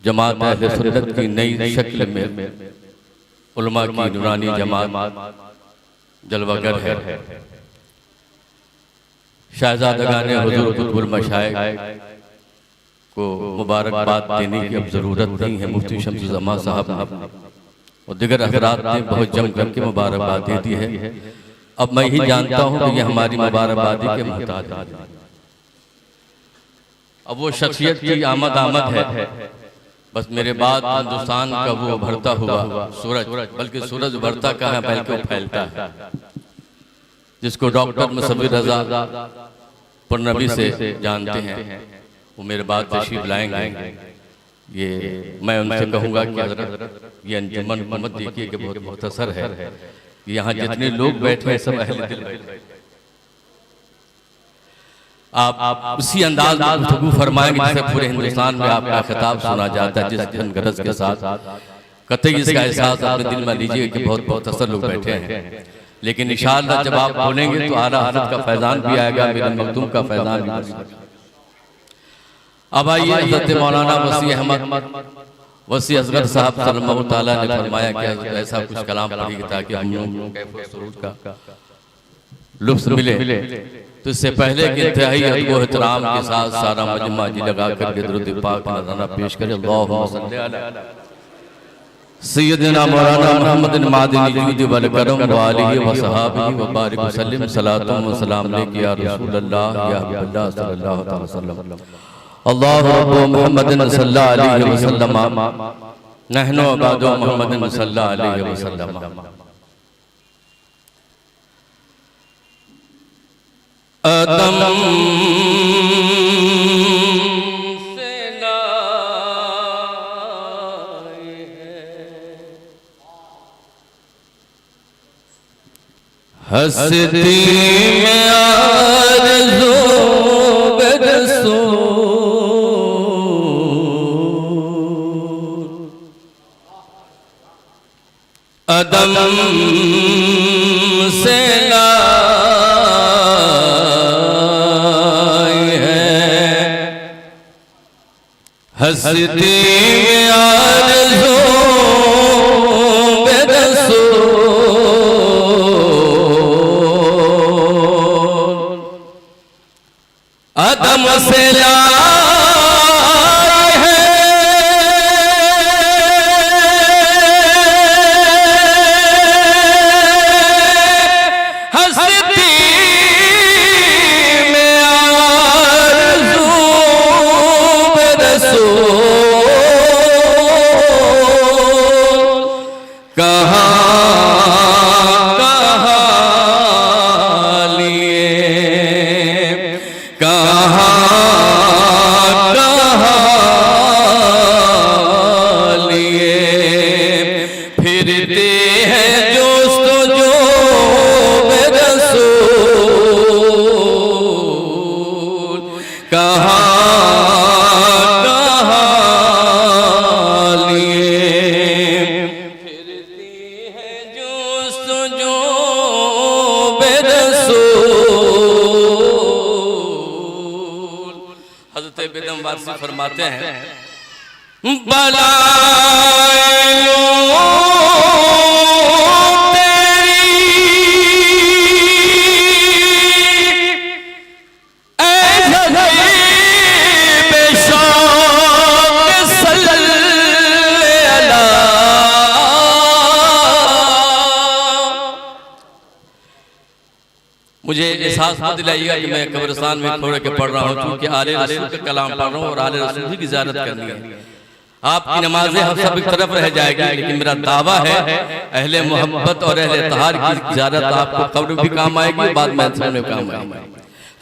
जमात अहले सुन्नत की नई शक्ल में उलमा की नूरानी जमात जलवागर है। शहजादगान हुजूर कुतुबुल मशाइख को मुबारकबाद देने की अब ज़रूरत नहीं है। मुफ्ती शम्सुज़्ज़मान साहब और दिगर हज़रात ने बहुत जम करके मुबारकबाद दे दी है। अब मैं ही जानता हूँ कि ये हमारी मुबारकबादी के मोहताज है। अब वो शख्सियत की आमद है, बस मेरे बाद हिंदुस्तान का वो उभरता हुआ सूरज, बल्कि सूरज उभरता कहाँ है बल्कि वो फैलता है, जिसको डॉक्टर मुसव्विर रज़ा पुरनबी से जानते हैं, वो मेरे बाद तशरीफ लाएंगे। ये मैं उनसे कहूँगा कि हज़रत ये अंजुमन मत देखिए कि बहुत मुख्तसर है, यहाँ जितने लोग बैठे हैं सब अहले दिल बैठे। आप उसी अंदाज में गुफ्तगू फरमाएंगे जैसे पूरे हिंदुस्तान में आपका खिताब सुना जाता है, जिस घन गरज के साथ कतई इसका एहसास अपने दिल में लीजिए कि बहुत मुख्तसर लोग बैठे हैं। लेकिन इंशाअल्लाह जब आप बोलेंगे तो आला हज़रत का फैज़ान भी आएगा, मेरे मखदूम का फैज़ान भी। अब आइए हज़रत मौलाना वसी अहमद वसी असगर साहब सल्लल्लाहु तआला ने फरमाया कि ऐसा कुछ कलाम पढ़िए ताकि हम लोगों को सुरूर का लुत्फ़ मिले। तो इससे पहले कि इंतहाई अदब व एहतराम के साथ सारा मजमा जी लगा करके दुरूद पाक नज़राना पेश करें। अल्लाहुम्मा सल्ली अला सय्यदना मौलाना मुहम्मद मादिनी जूद वल करम व आलिहि व सहाबिहि व बारिक वसल्लम सलातु व सलाम अलैका या रसूलल्लाह या हबीबल्लाह सल्लल्लाहु अलैहि वसल्लम। अल्लाहु रब्बु मुहम्मदिन सल्लल्लाहु अलैहि वसल्लम नहनु अबादु मुहम्मदिन सल्लल्लाहु अलैहि वसल्लम। आदम से लाए हस्ती में आरज़ू बरसूल आदम से हस्ती में आरज़ू बरसूल आदम से लाए हैं हस्ती में आरज़ू फरमाते हैं मुझे एहसास मत दिलाइएगा कि मैं कब्रिस्तान में खोड़ के पढ़ रहा हूँ, क्योंकि आले रसूल का कलाम पढ़ रहा हूँ और आले रसूल की ज़ियारत करनी है। आपकी नमाजें हम सब एक तरफ रह जाएगी, लेकिन मेरा दावा है अहले मोहब्बत और अहले तहार की ज़ियारत आपको कब्र भी काम आएगी, बाद में में काम आएगी।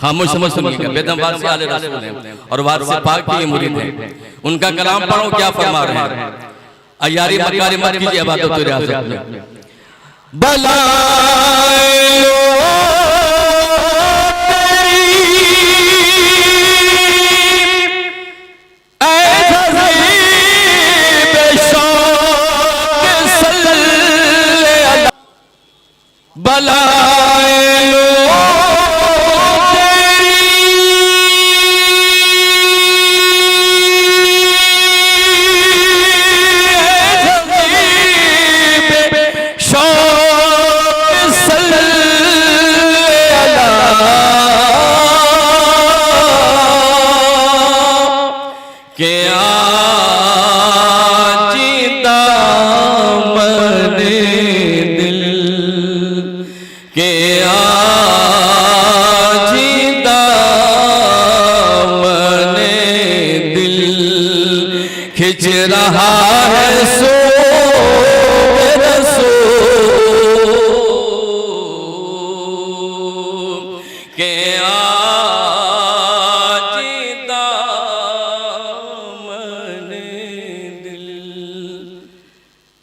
खामोश समझ सुनिएगा, बेदम वारसी आले रसूल हैं और वारसी पाक की मुरीद हैं, उनका कलाम पढ़ो क्या फरमा रहे हैं। अयारी मकारी मत कीजिए इबादत और रियासत में आजिदा मने दिल के आजिदा मने दिल खिंच रहा है सो के आजिदा मने दिल।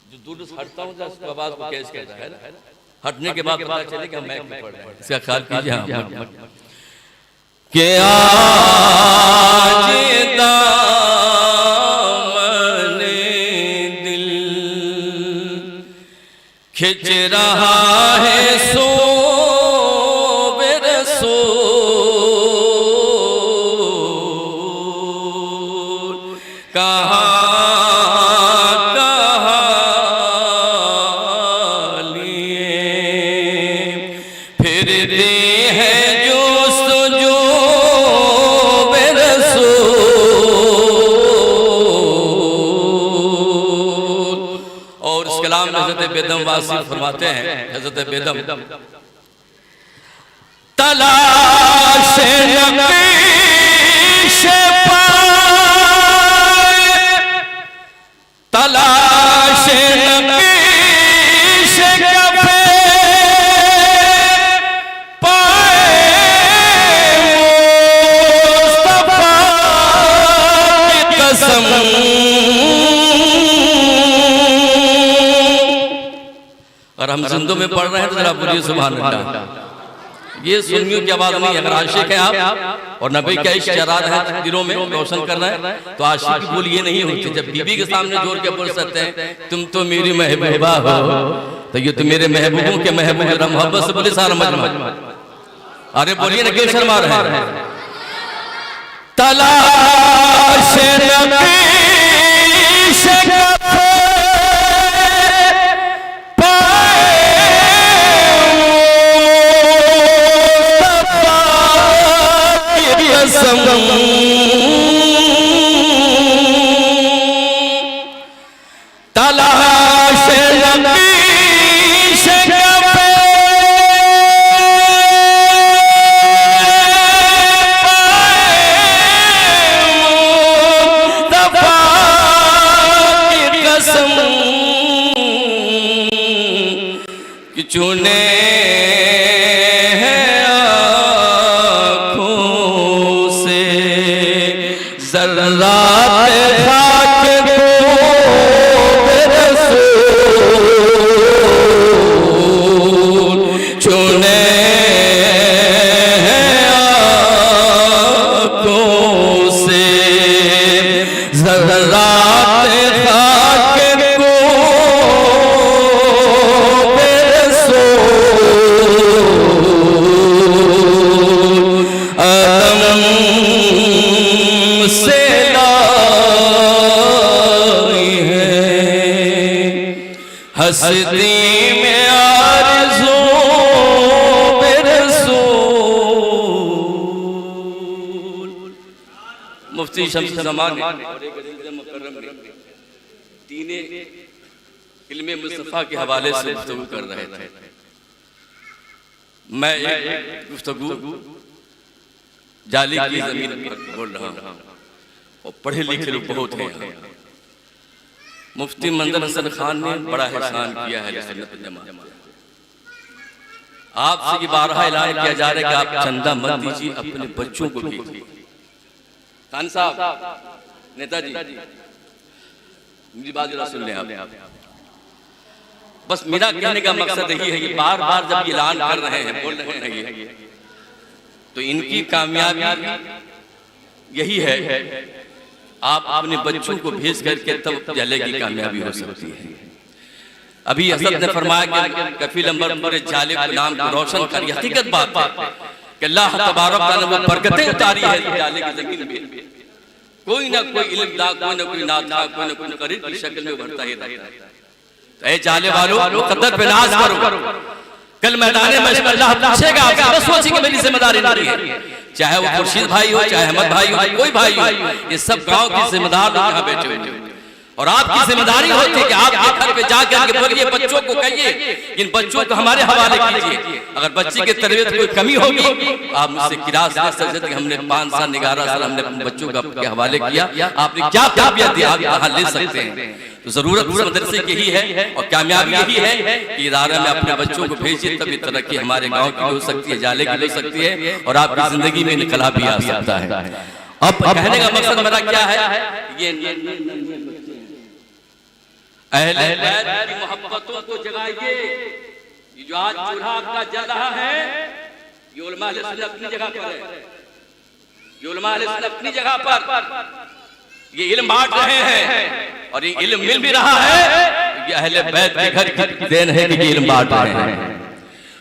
जो दूर से हटता हूँ उसको आवाज को कैसे कहता है ना, हटने के बाद पता चले कि हम मैक में पढ़ रहे हैं। इसका ख्याल कीजिए हम के आजिदा मने दिल खिंच रहा है सो बेदम वासी फरमाते हैं हज़रत बेदम तलाश नक़ीश पाए तलाश नक़ीश कफ़े पाए मुस्तफ़ा की कसम और हम जिंदों में पढ़ रहे हैं तो जरा बोलिए सुभान अल्लाह। ये सुन्नियों की आवाज नहीं है। अगर आशिक है आप और नबी का इश्क चरा रहे हैं दिलों में रोशन कर रहे हैं तो आशिक की बोल ये नहीं होती। जब बीवी के सामने जोर के बोल सकते हैं तुम तो मेरी महबूबा हो, तो ये तो मेरे महबूबों के महबूब जरा मोहब्बत से बोले सारा मजमा। अरे बोलिए ना, क्यों शर्मा रहे हैं? तलाश नक़ीश तलाश नक़ीश कफ़े मुस्तफ़ा की कसम कि चुने हस्ती में आरज़ू बेरसूल। मुफ्ती शम्स ज़मान और एक अज़ीज़ मुकर्रम ने दीने इल्मे मुस्तफ़ा के हवाले से गुफ्तगू कर रहे थे। मैं एक गुफ्तगू जाली की ज़मीन पर बोल रहा हूँ और पढ़े लिखे लोग बहुत हैं। मुफ्ती मंजर हसन खान ने बड़ा एहसान किया है सुन्नत जमात। आपसे ये बारहा ऐलान किया जा रहा है कि आप चंदा मत दीजिए, अपने बच्चों को दीजिए। खान साहब, नेताजी, मेरी बात जरा सुन लें आप। बस मेरा कहने का मकसद यही है कि बार बार जब ऐलान कर रहे हैं, बोल रहे हैं, तो इनकी कामयाबी यही है आप अपने बच्चों को भेज करके तब जाले की कामयाबी हो सकती है। अभी हज़रत ने फरमाया कि कफील अंबर पूरे जाले के नाम को रोशन कर। हकीकत बात है कि अल्लाह तबारक व तआला ने बरकतें उतारी है जाले की जमीन में। कोई ना कोई इल्मदार, कोई ना कोई नाता, कोई ना कोई करीब की शक्ल में भरता ही रहता है। तो ए जाले वालों, मुकद्दर पे नाज करो। कल मैदान में अल्लाह पूछेगा आपसे, बस सोचिए कि मेरी जिम्मेदारी नहीं है, चाहे वो खुर्शीद भाई हो, चाहे अहमद भाई हो, कोई भाई हो, ये सब गांव के जिम्मेदार लोग यहाँ बैठे हुए हैं। और आपकी जिम्मेदारी होती है कि आप घर पे जाकर के बोलिए, बच्चों को कहिए इन बच्चों को हमारे हवाले कीजिए। अगर बच्चे की तरबियत कोई कमी होगी, आप मुझसे किरास ले सकते कि हमने 5 साल 11 साल हमने अपने बच्चों के हवाले किया, आपने क्या तरबियत दी, आप यहाँ ले सकते हैं। तो जरूरत उस मदरसे की ही है और कामयाबी यही है कि इदारा में अपने बच्चों को भेजिए, तभी तरक्की हमारे गाँव की हो सकती है, जाले की हो सकती है और आपकी जिंदगी में इनकलाब भी आ सकता है। अब कहने का मकसद मेरा क्या है, ये अहले बैत की मोहब्बतों को जगाइए। ये जो आज चूल्हा आपका जल रहा है, ये उलमा अहले सुन्नत अपनी जगह पर है, ये उलमा अहले सुन्नत अपनी जगह पर ये इल्म बांट रहे हैं और ये इल्म मिल भी रहा है। ये अहले बैत के घर की देन है कि ये इल्म बांट रहे हैं।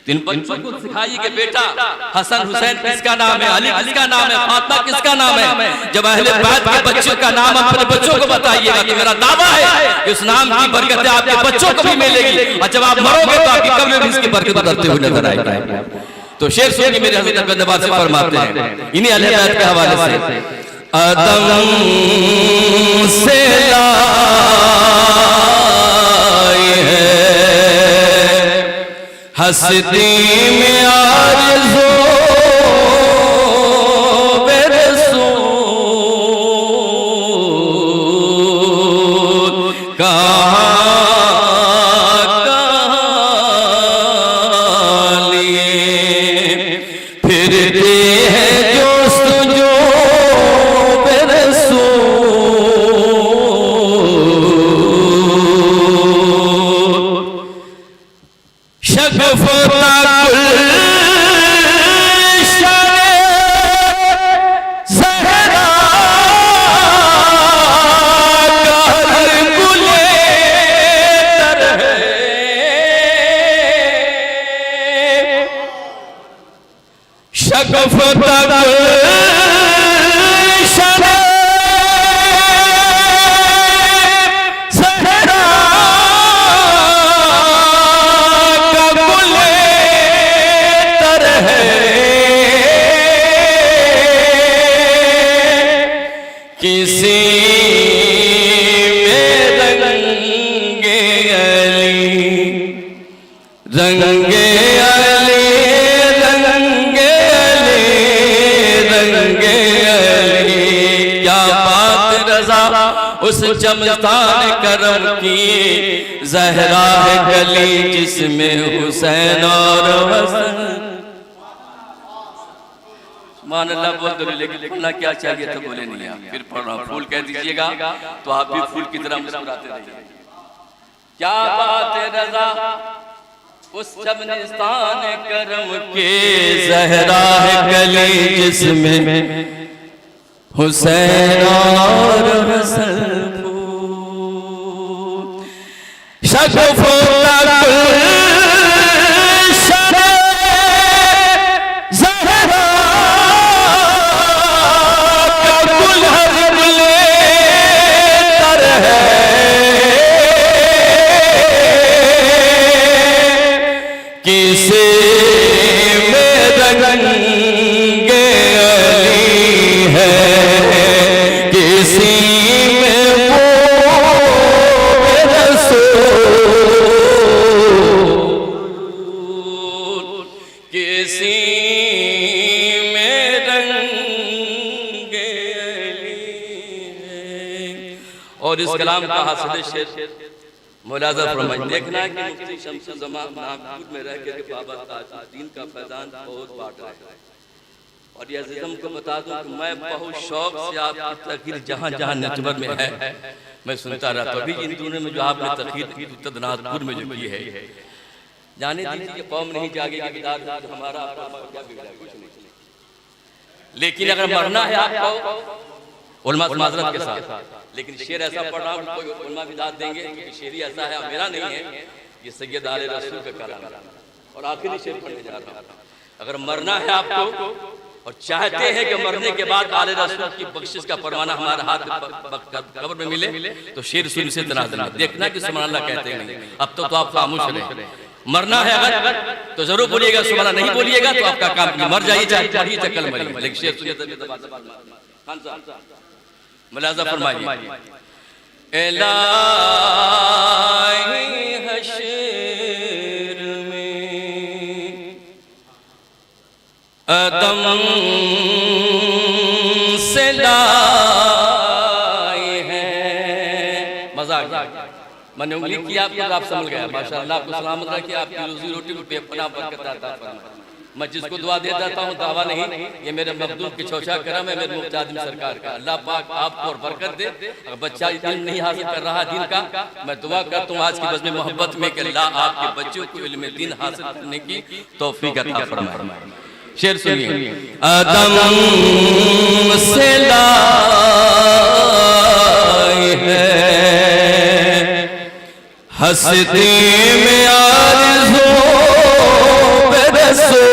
तो इन बच्चों को सिखाइए कि बेटा हसन हुसैन किसका नाम है, अली किसका नाम है, फातिमा किसका नाम है। जब अहले बैत के बच्चों का नाम अपने बच्चों को बताइएगा तो मेरा दावा है कि उस नाम की बरकत आपके बच्चों को भी मिलेगी और जब आप मरोगे तो आपकी कब्र में इसकी बरकत उतरते हुए नजर आएगी। तो शेर सुनिए मेरे हज़रत बंदबाज से फरमाते हैं इन्हीं अहले बैत के हवाले से, अदम से लाई है हस्ती में आरज़ू बेरसूल, कहाँ लिए फिरते हैं जोस्तजू बेरसूल, शगफ़ता किसी में रंगे अली, रंगे अली, रंगे अली, रंगे अली, क्या बात रज़ा उस चमस्तान करम की, ज़हरा है गली जिसमें हुसैन और हसन। मान अल्लाह बोल दो, लेकिन लिखना क्या चाहिए तो बोले नहीं आप, फिर पढ़ रहा फूल कह दीजिएगा तो आप भी फूल की तरह मुस्कुराते रहिए। क्या बात है रज़ा उस चमस्तान करम के, ज़हरा है गली जिसमें हुसैन और हसन फूल, शगफ़ता किसे में रंगे अली है, किसी में वो रसूल, किसी में रंगे अली है। और इस कलाम का हासिल शेर मुलाज़ा फरमाइए, देखना है कि मुफ्ती शम्सुल ज़मान नागपुर में रह के बाबा ताजुद्दीन का फैज़ान बहुत बांट रहा है। और ये अज़ीज़म को बता दूं कि मैं बहुत शौक से आपकी तक़रीर जहाँ जहाँ नेटवर्क में है मैं सुनता रहता हूँ। अभी इन दिनों में जो आपने तक़रीर की उत्तर नागपुर में जो की है, जाने दीजिए कौम नहीं जागेगी, हमारा क्या बिगड़ा कुछ नहीं। लेकिन अगर मरना है आपको उलमा माज़रत के साथ, लेकिन शेर ऐसा पढ़ रहा हूँ कोई उलमा भी दाद देंगे क्योंकि शेर ही ऐसा है, मेरा नहीं है, ये सैयद आले रसूल का कलाम है। और आखिरी शेर पढ़ने जा रहा हूँ, अगर मरना है आपको और चाहते हैं कि मरने के बाद आले रसूल की बख्शिश का परवाना हमारे हाथ कब्र में मिले तो शेर सुन से तनाज़ुल में देखना कि सुभान अल्लाह कहते हैं नहीं। अब तो आप खामोश रहे, मरना है अगर तो जरूर बोलिएगा, सुबह नहीं बोलिएगा तो आपका काम नहीं। मर जाइए चाहे पढ़िए चाहे कल मरिए, लेकिन शेर सुनिए तभी तो बात खान साहब मुलाजा फरमाइए। इलाही हश्र में अदम से लाए हैं। मजाक मैंने उंगली किया आपको, आप समझ गया। माशाअल्लाह, आपको सलामत रखिए, आपकी रोजी रोटी को बेपनाह बरकत अता फरमाए। मैं जिसको दुआ दे देता हूँ, दावा नहीं, ये मेरे मखदूम की चौचा करम है, मेरे मुफ्ती आदमी सरकार का। अल्लाह पाक आपको और बरकत दे। अगर बच्चा इल्म नहीं हासिल कर रहा दिन का, मैं दुआ करता हूँ आज की बज़्म मोहब्बत में कि अल्लाह आपके बच्चों को इल्म दीन हासिल करने की तौफीक अता फरमाए। शेर सुनिए। अदम से लाए है हस्ती में आरज़ू बरसो,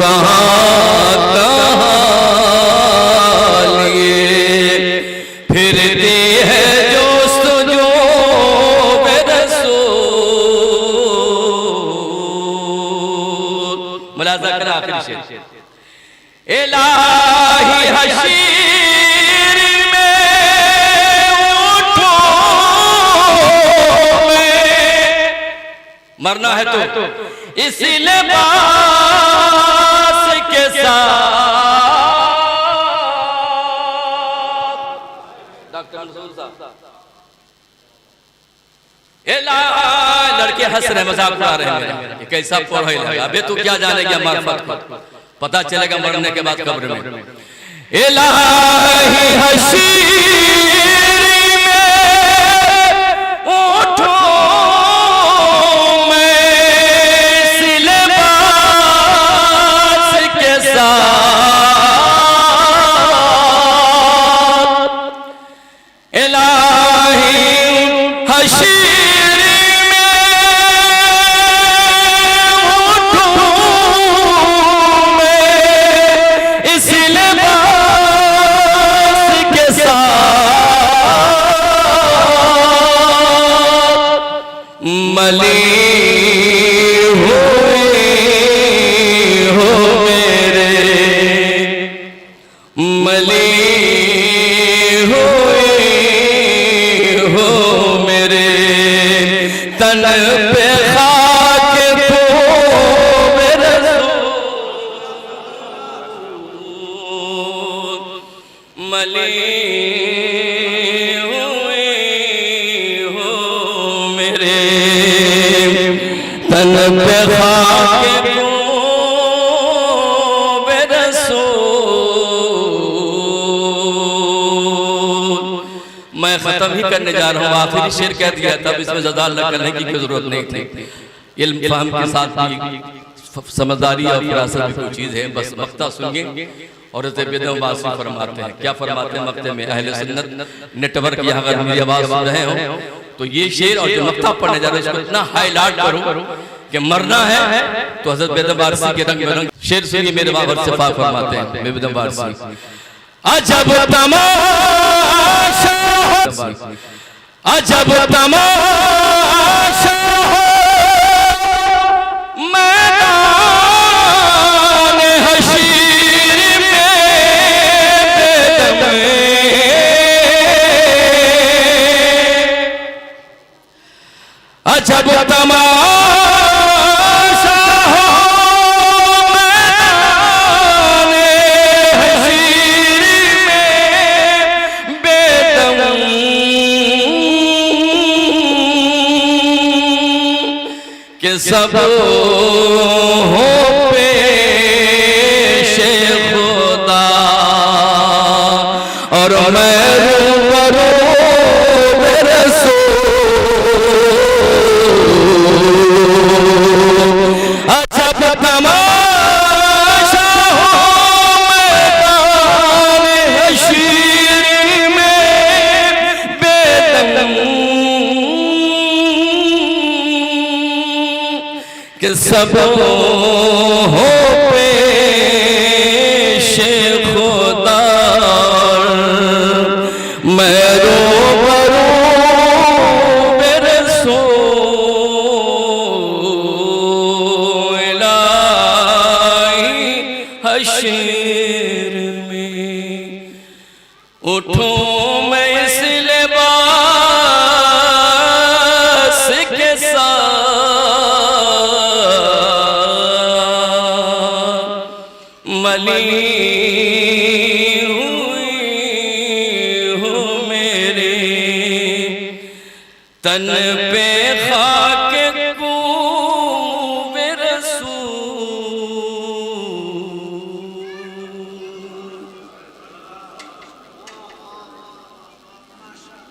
कहाँ कहाँ लिए फिरती है जोस्तजू बरसो। मुलाज़ा करा आखिरी शेर। इलाही हशीर में उठो मरना है तो इसी लिबास के साथ। डॉक्टर लड़के हंस रहे, मजाक उड़ा रहे हैं, कैसा पढ़ाई लगा। अबे तू क्या जानेगा मार्फत को, पता चलेगा मरने के बाद कब्र में। इलाही हशीर में उठो मैं खत्म ही करने जा रहा हूँ, आखिरी शेर कह दिया, तब इसमें ज़्यादा करने की कोई जरूरत नहीं थी। इल्म फहम के साथ भी समझदारी और फरासत भी कोई चीज़ है। बस मक्ता सुनिए और इसे बेदम वासी फरमाते हैं। क्या फरमाते हैं मक्ते में? अहले सुन्नत नेटवर्क यहाँ अगर मेरी आवाज़ सुन रहे हो तो ये शेर और जो मक्ता पढ़ने जा रहे हैं इसको इतना हाईलाइट करो कि मरना है तो हज़रत बेदम वासी के रंग में रंग। शेर सुनिए, मेरे बाबर से पाक फरमाते हैं बेदम वासी। अजब तमाशा अजब तमाशा मैदान हशीर में अजब तमाशा मैदान हशीर में बेदम के सब हो पेशे खुदा और मैं रूबरू रसूल। अजब तमाशा हो मैदान हशीर में बेदम कि सब हो पेशे खुदा मैं रूबरू रसूल। शेर में। उठूं मैं इस लिबास के साथ, मली हुई हूँ मेरे तन